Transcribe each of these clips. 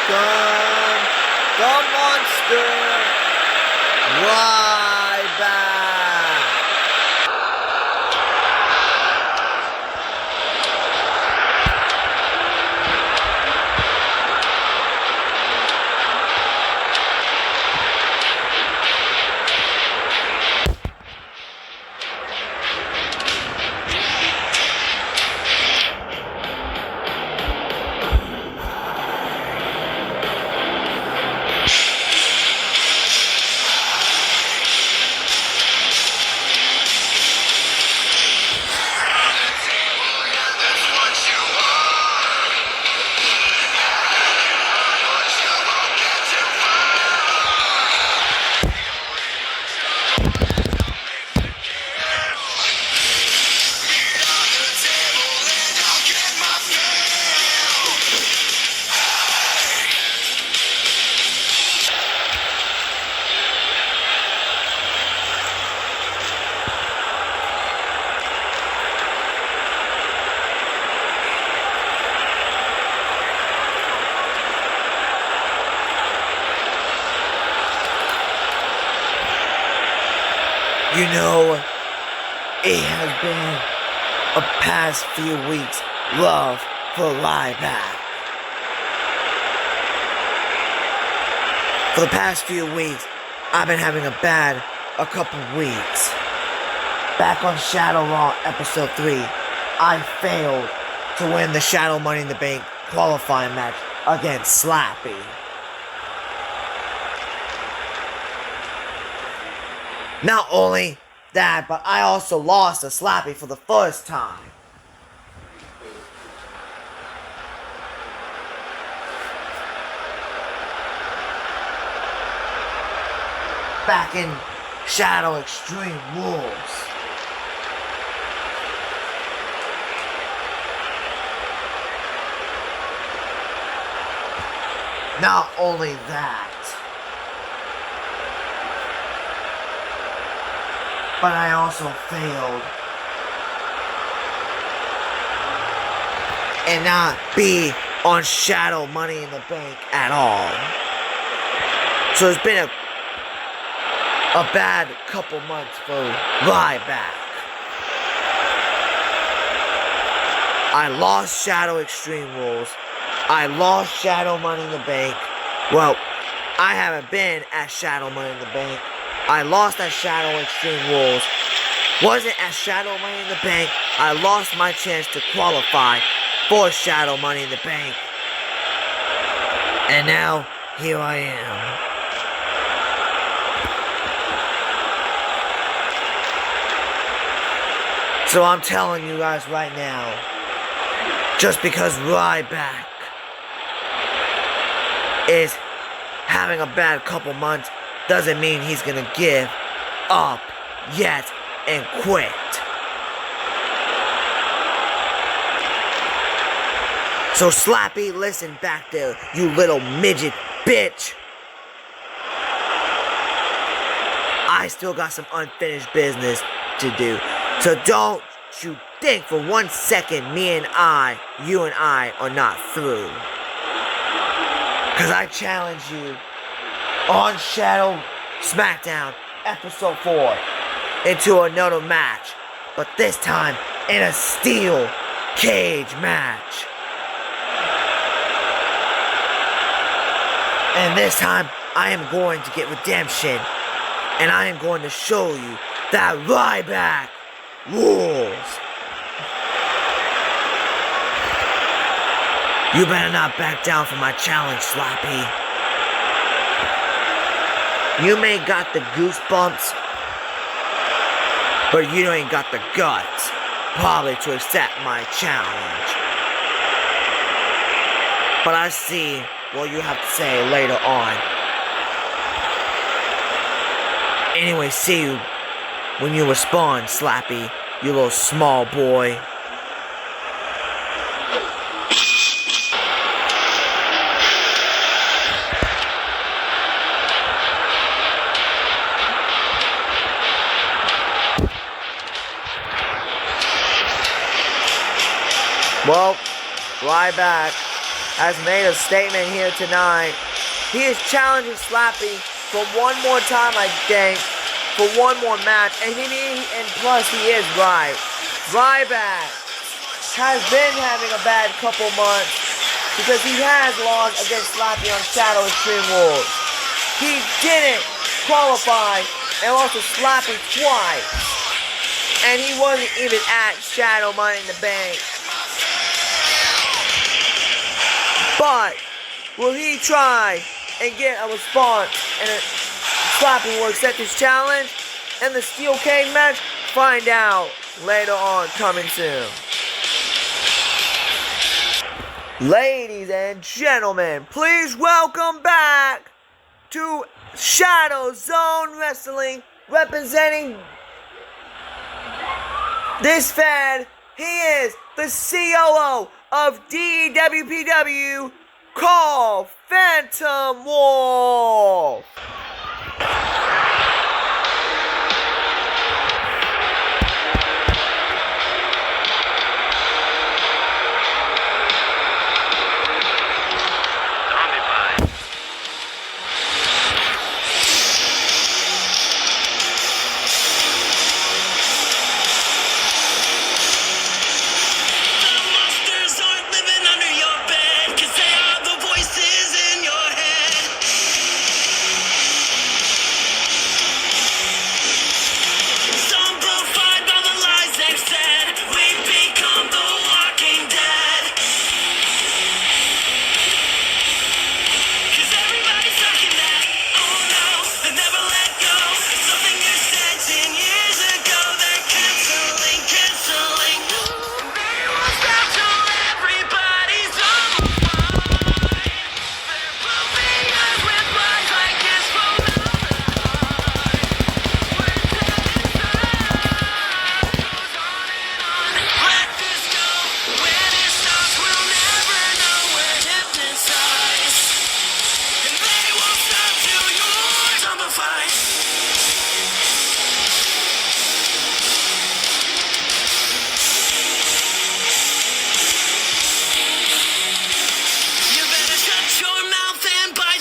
Welcome, the monster, Ryback. You know, it has been a past few weeks love for Ryback. For the past few weeks, I've been having a couple weeks. Back on Shadow Raw episode 3, I failed to win the Shadow Money in the Bank qualifying match against Slappy. Not only that, but I also lost to Slappy for the first time. Back in Shadow Extreme Rules. Not only that, but I also failed and not be on Shadow Money in the Bank at all. So it's been a bad couple months for Ryback. I lost Shadow Extreme Rules. I lost Shadow Money in the Bank. Well, I haven't been at Shadow Money in the Bank. I lost at Shadow Extreme Rules. Wasn't at Shadow Money in the Bank. I lost my chance to qualify for Shadow Money in the Bank. And now, here I am. So I'm telling you guys right now, just because Ryback is having a bad couple months doesn't mean he's gonna give up yet and quit. So Slappy, listen back there, you little midget bitch. I still got some unfinished business to do. So don't you think for 1 second you and I are not through. Cause I challenge you on SmackDown episode 4 into another match, but this time in a steel cage match. And this time I am going to get redemption, and I am going to show you that Ryback rules. You better not back down from my challenge, Slappy. You may got the goosebumps, but you ain't got the guts, probably, to accept my challenge. But I see what you have to say later on. Anyway, see you when you respond, Slappy, you little small boy. Well, Ryback has made a statement here tonight. He is challenging Slappy for one more time, I think, for one more match, and plus he is right. Ryback has been having a bad couple months because he has lost against Slappy on Shadow Extreme Rules. He didn't qualify and lost to Slappy twice, and he wasn't even at Shadow Money in the Bank. But will he try and get a response and Slappy will accept his challenge and the Steel Cage match? Find out later on, coming soon. Ladies and gentlemen, please welcome back to Shadow Zone Wrestling, representing this fan. He is the COO of DWPW, called Phantom Wolf.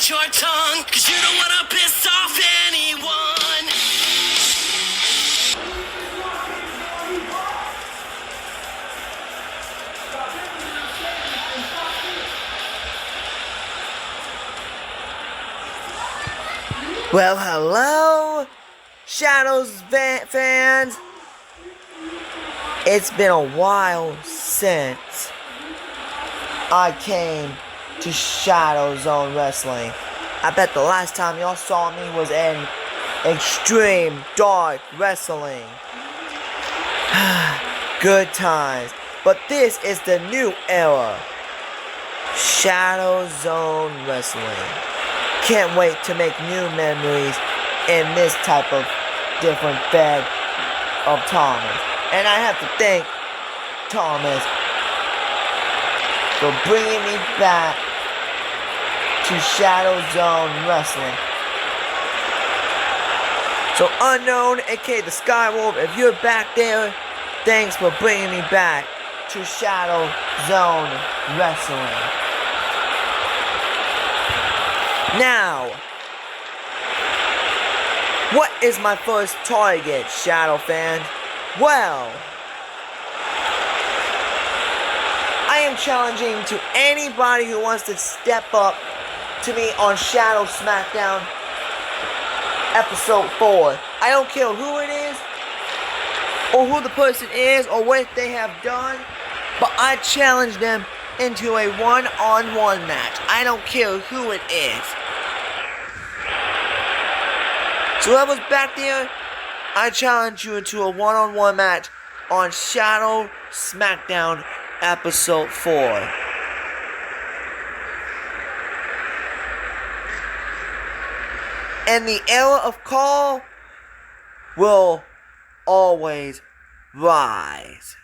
Your tongue, 'cause you don't wanna piss off anyone. Well, hello, Shadows fans. It's been a while since I came to Shadow Zone Wrestling. I bet the last time y'all saw me was in Extreme Dark Wrestling. Good times. But this is the new era. Shadow Zone Wrestling. Can't wait to make new memories in this type of different fed of Thomas. And I have to thank Thomas for bringing me back to Shadow Zone Wrestling. So Unknown, aka the Skywolf, if you're back there, thanks for bringing me back to Shadow Zone Wrestling. Now, what is my first target, Shadow fans? Well, I am challenging to anybody who wants to step up to me on Shadow SmackDown Episode 4. I don't care who it is, or who the person is, or what they have done, but I challenge them into a one-on-one match. I don't care who it is. So whoever's back there, I challenge you into a one-on-one match on Shadow SmackDown Episode 4. And the era of Call will always rise.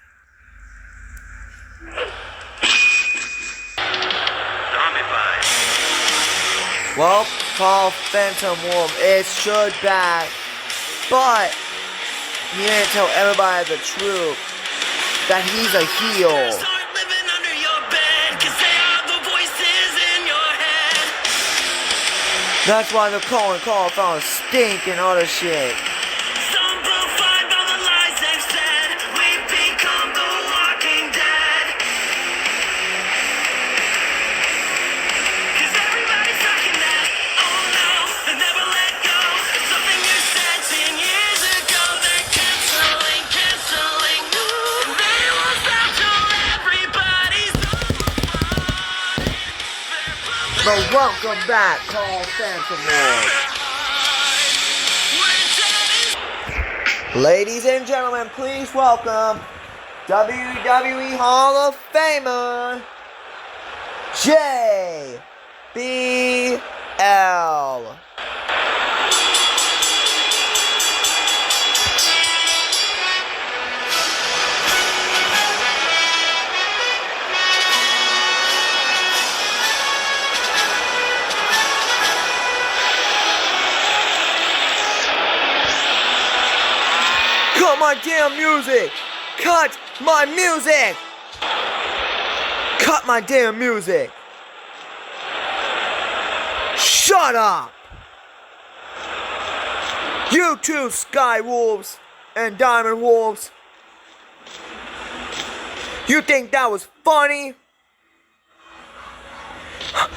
Well, Call Phantom Wolf is should back, but he didn't tell everybody the truth that he's a heel. Start living under your bed, 'cause they are the voices That's why they're calling Call from stink and other shit. Some will find all the lies they've said. We've become the walking dead. 'Cause everybody's talking that, oh no, they never let go. It's something you said 10 years ago. They're canceling. And they won't stop till everybody's But welcome back, Call Phantom Wars. Ladies and gentlemen, please welcome WWE Hall of Famer JBL. Cut my damn music! Cut my music! Cut my damn music! Shut up! You two Sky Wolves and Diamond Wolves. You think that was funny?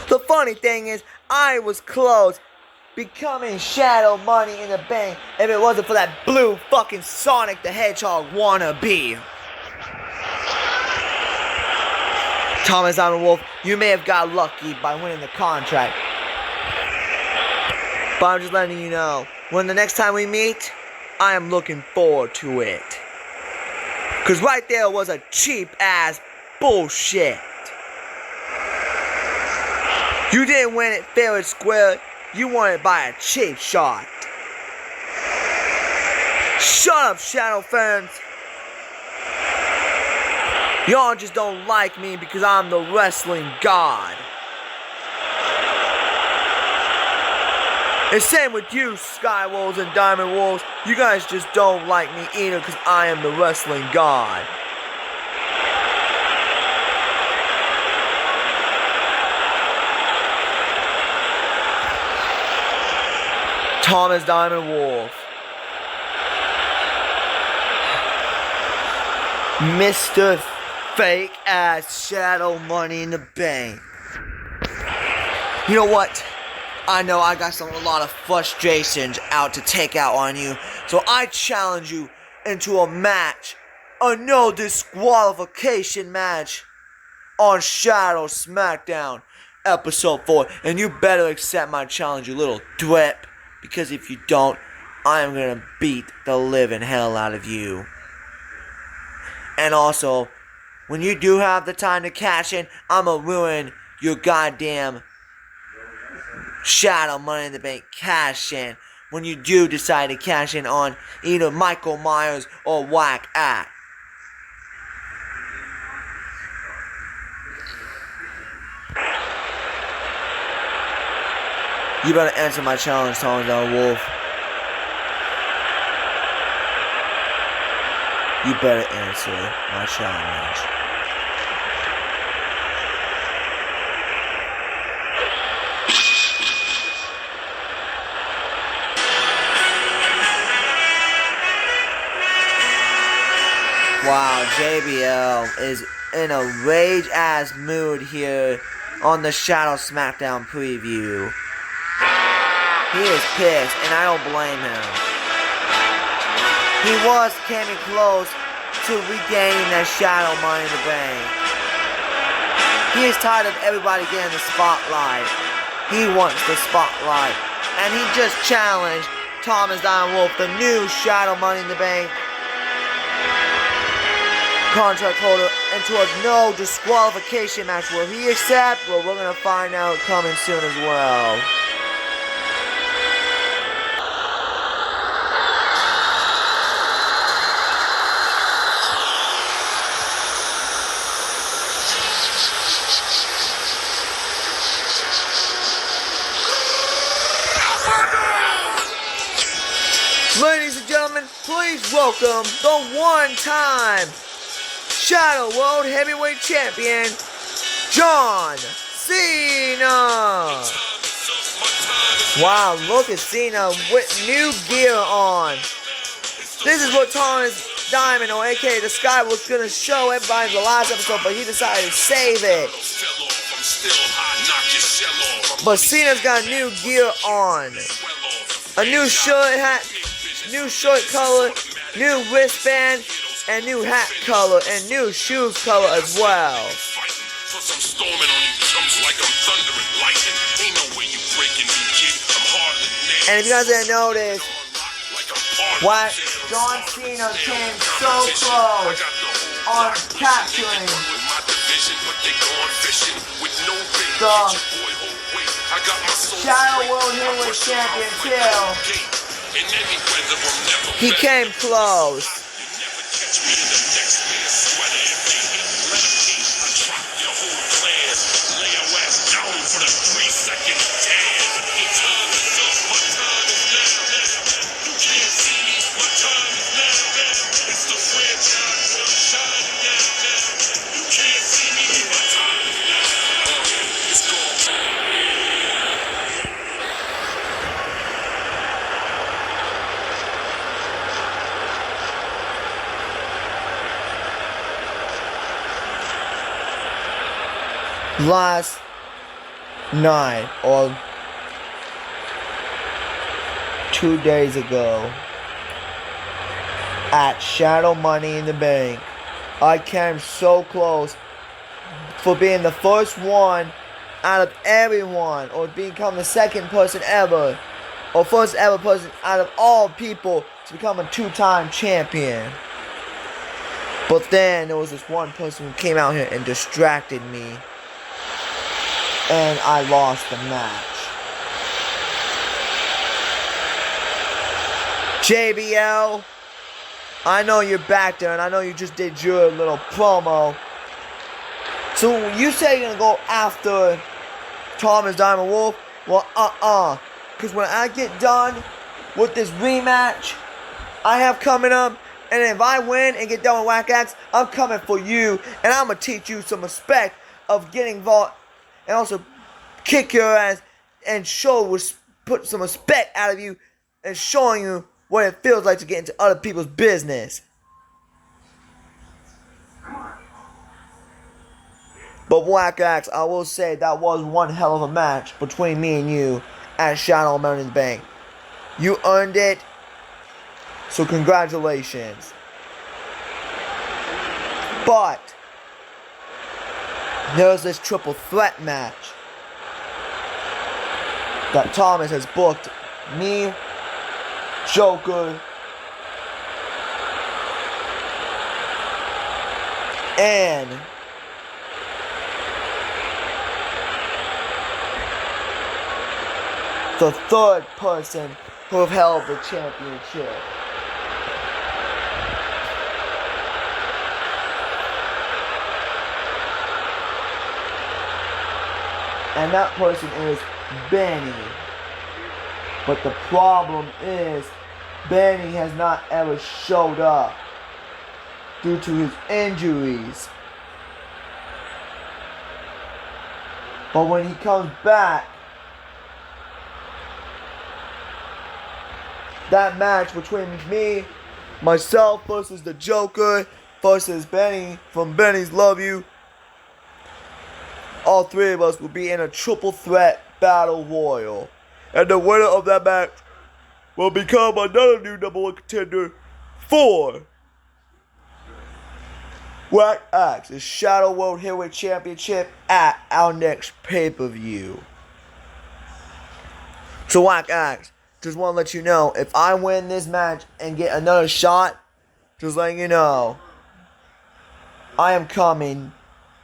The funny thing is, I was close becoming Shadow Money in the Bank if it wasn't for that blue fucking Sonic the Hedgehog wannabe. Thomas Diamond Wolf, you may have got lucky by winning the contract, but I'm just letting you know, when the next time we meet, I am looking forward to it. Cause right there was a cheap ass bullshit. You didn't win it fair and square. You won it by a cheap shot. Shut up, Shadow fans. Y'all just don't like me because I'm the wrestling god. And same with you, Sky Wolves and Diamond Wolves. You guys just don't like me either because I am the wrestling god. Thomas Diamond Wolf. Mr. Fake ass Shadow Money in the Bank. You know what? I know I got a lot of frustrations out to take out on you. So I challenge you into a match. A no disqualification match on Shadow SmackDown episode 4. And you better accept my challenge, you little drip. Because if you don't, I am gonna beat the living hell out of you. And also, when you do have the time to cash in, I'ma ruin your goddamn Shadow Money in the Bank cash in. When you do decide to cash in on either Michael Myers or Whack Act. You better answer my challenge, Thomas Diamond Wolf. You better answer my challenge. Wow, JBL is in a rage-ass mood here on the Shadow SmackDown preview. He is pissed, and I don't blame him. He was coming close to regaining that Shadow Money in the Bank. He is tired of everybody getting the spotlight. He wants the spotlight. And he just challenged Thomas Diamond Wolf, the new Shadow Money in the Bank contract holder, into a no disqualification match. Will he accept? Well, we're gonna find out coming soon as well. Ladies and gentlemen, please welcome the one-time Shadow World Heavyweight Champion, John Cena. Wow, look at Cena with new gear on. This is what Thomas Diamond, or aka the Sky, was gonna show everybody in the last episode, but he decided to save it. But Cena's got new gear on. A new shirt, hat, new shirt color, new wristband, and new hat color, and new shoes color as well. And if you guys didn't notice, why John Cena came so close on capturing the Shadow World Heavyweight Champion till he came close. Last night, or 2 days ago, at Shadow Money in the Bank, I came so close for being the first one out of everyone, or become the second person ever, or first ever person out of all people to become a 2-time champion. But then there was this one person who came out here and distracted me, and I lost the match. JBL, I know you're back there, and I know you just did your little promo. So you say you're gonna go after Thomas Diamond Wolf? Well, because when I get done with this rematch I have coming up, and if I win and get done with Whack Axe, I'm coming for you, and I'm gonna teach you some respect of getting involved, and also kick your ass and put some respect out of you, and showing you what it feels like to get into other people's business. But Whack Axe, I will say that was one hell of a match between me and you at Shadow Mountain Bank. You earned it, so congratulations. But there's this triple threat match that Thomas has booked. Me, Joker, and the third person who have held the championship. And that person is Benny. But the problem is, Benny has not ever showed up due to his injuries. But when he comes back, that match between me, myself versus the Joker versus Benny from Benny's Love You, all three of us will be in a triple threat battle royal. And the winner of that match will become another new #1 contender for Whack Axe's Shadow World Heavyweight Championship at our next pay-per-view. So Whack Axe, just want to let you know, if I win this match and get another shot, just letting you know, I am coming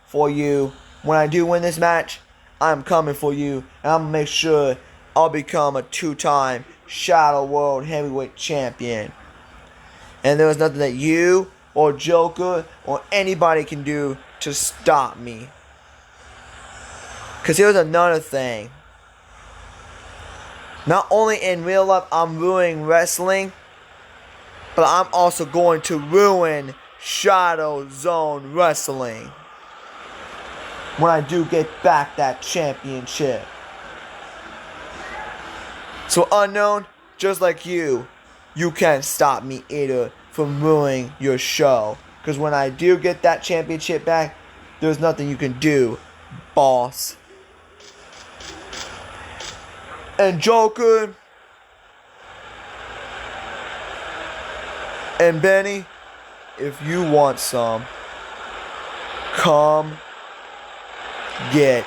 for you. When I do win this match, I am coming for you, and I'm going to make sure I'll become a 2-time Shadow World Heavyweight Champion. And there is nothing that you or Joker or anybody can do to stop me. Because here's another thing. Not only in real life I'm ruining wrestling, but I'm also going to ruin Shadow Zone Wrestling when I do get back that championship. So Unknown, just like you can't stop me either from ruining your show. Because when I do get that championship back, there's nothing you can do, boss. And Joker and Benny, if you want some, come get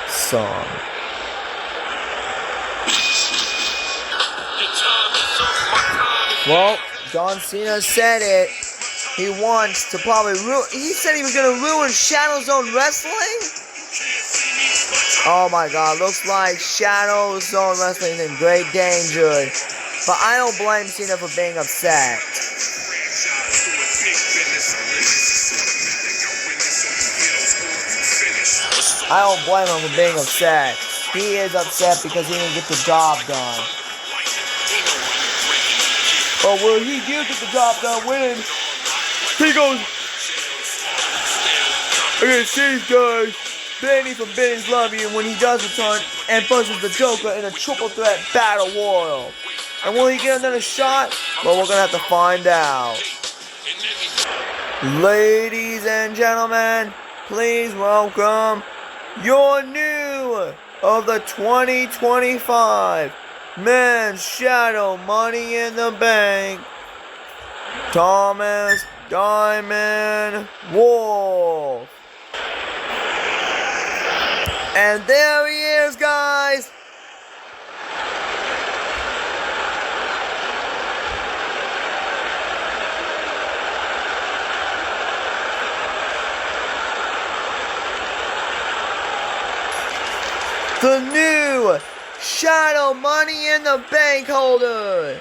some. Well, John Cena said it. He wants to probably he said he was gonna ruin Shadow Zone Wrestling? Oh my god, looks like Shadow Zone Wrestling is in great danger. But I don't blame Cena for being upset. I don't blame him for being upset. He is upset because he didn't get the job done. But will he do get the job done winning? He goes against these guys. Benny from Benny's Love You when he does return and versus the Joker in a triple threat battle royal. And will he get another shot? Well, we're gonna have to find out. Ladies and gentlemen, please welcome your new of the 2025 Men's Shadow Money in the Bank, Thomas Diamond Wolf. And there he is, guys. The new Shadow Money in the Bank holder.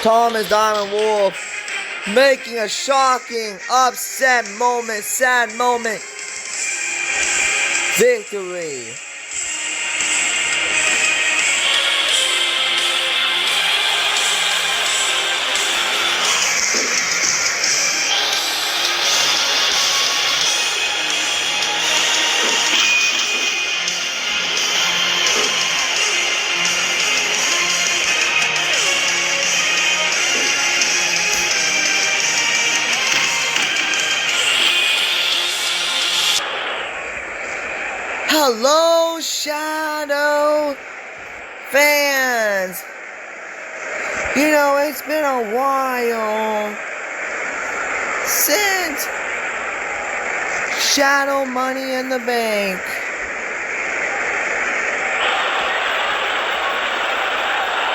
Thomas Diamond Wolf making a shocking, upset moment, sad moment victory. Hello, Shadow fans. You know, it's been a while since Shadow Money in the Bank.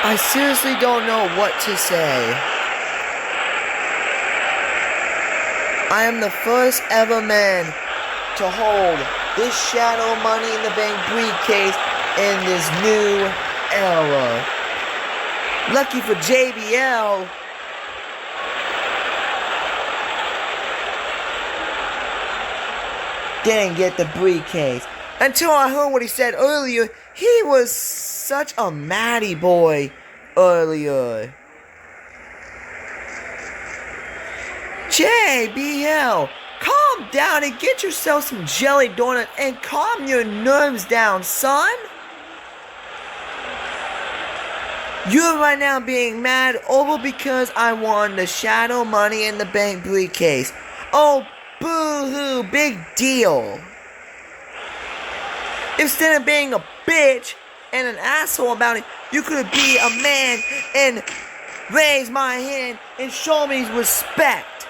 I seriously don't know what to say. I am the first ever man to hold this Shadow Money in the Bank briefcase in this new era. Lucky for JBL, didn't get the briefcase. Until I heard what he said earlier, he was such a Matty boy earlier. JBL, calm down and get yourself some jelly donut and calm your nerves down, son. You're right now being mad over because I won the Shadow Money in the Bank briefcase. Oh, boo-hoo, big deal. Instead of being a bitch and an asshole about it, you could be a man and raise my hand and show me respect.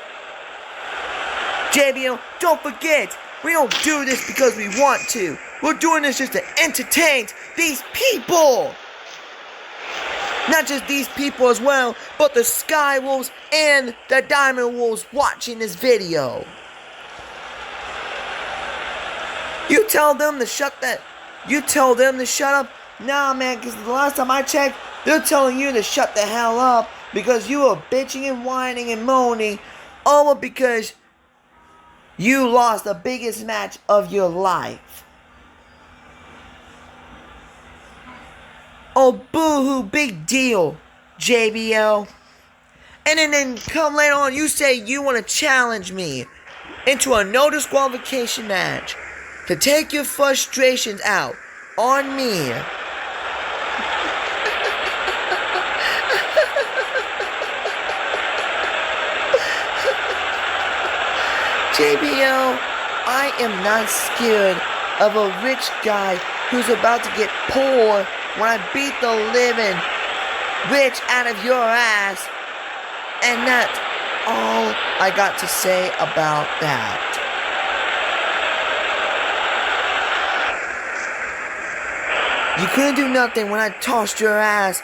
JBL, don't forget, we don't do this because we want to. We're doing this just to entertain these people. Not just these people as well, but the Sky Wolves and the Diamond Wolves watching this video. You tell them to shut up? Nah, man, because the last time I checked, they're telling you to shut the hell up because you were bitching and whining and moaning all because you lost the biggest match of your life. Oh, boo-hoo, big deal, JBL. And then come later on, you say you want to challenge me into a no disqualification match to take your frustrations out on me. JBL, I am not scared of a rich guy who's about to get poor when I beat the living rich out of your ass. And that's all I got to say about that. You couldn't do nothing when I tossed your ass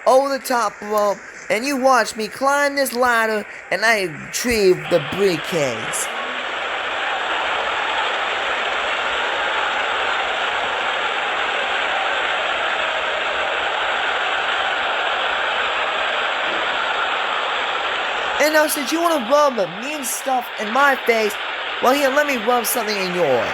over the top rope and you watched me climb this ladder and I retrieved the briefcase. And now since you want to rub the mean stuff in my face, well here, let me rub something in yours.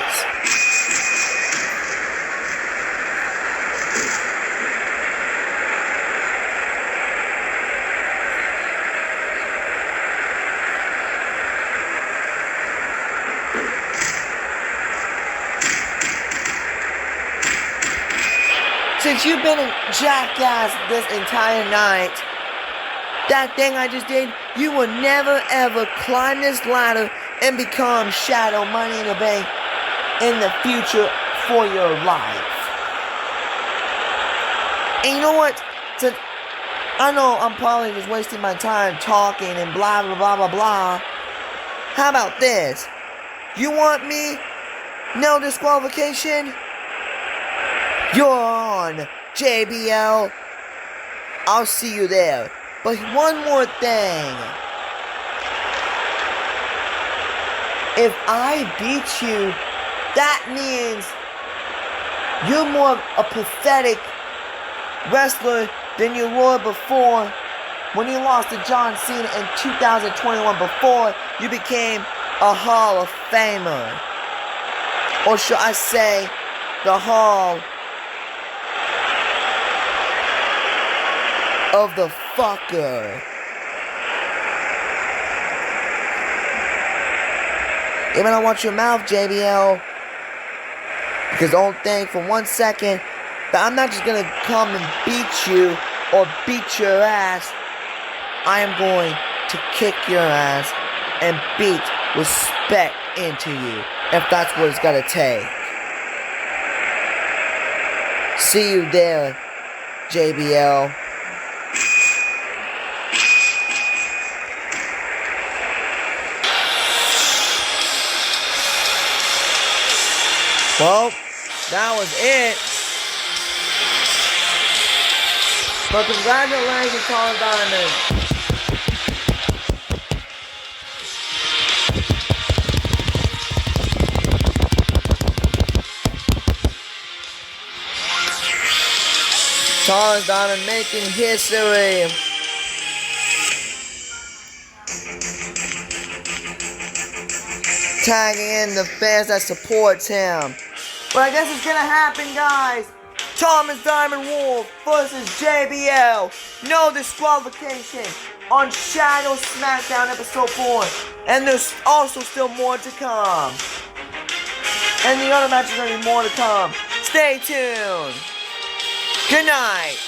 Since you've been a jackass this entire night, that thing I just did, you will never ever climb this ladder and become Shadow Money in the Bank in the future for your life. And you know what? Since I know I'm probably just wasting my time talking and blah blah blah blah blah. How about this? You want me? No disqualification? You're on, JBL. I'll see you there. But one more thing. If I beat you, that means you're more a pathetic wrestler than you were before when you lost to John Cena in 2021 before you became a Hall of Famer. Or should I say, the Hall of the fucker. You better watch your mouth, JBL. Because don't think for 1 second that I'm not just gonna come and beat you or beat your ass. I am going to kick your ass and beat respect into you, if that's what it's gonna take. See you there, JBL. Well, that was it. But congratulations, Paul Diamond. Charles Diamond making history. Tagging in the fans that supports him. But I guess it's gonna happen, guys. Thomas Diamond Wolf versus JBL. No disqualification on Shadow SmackDown episode 4. And there's also still more to come. And the other matches are gonna be more to come. Stay tuned. Good night.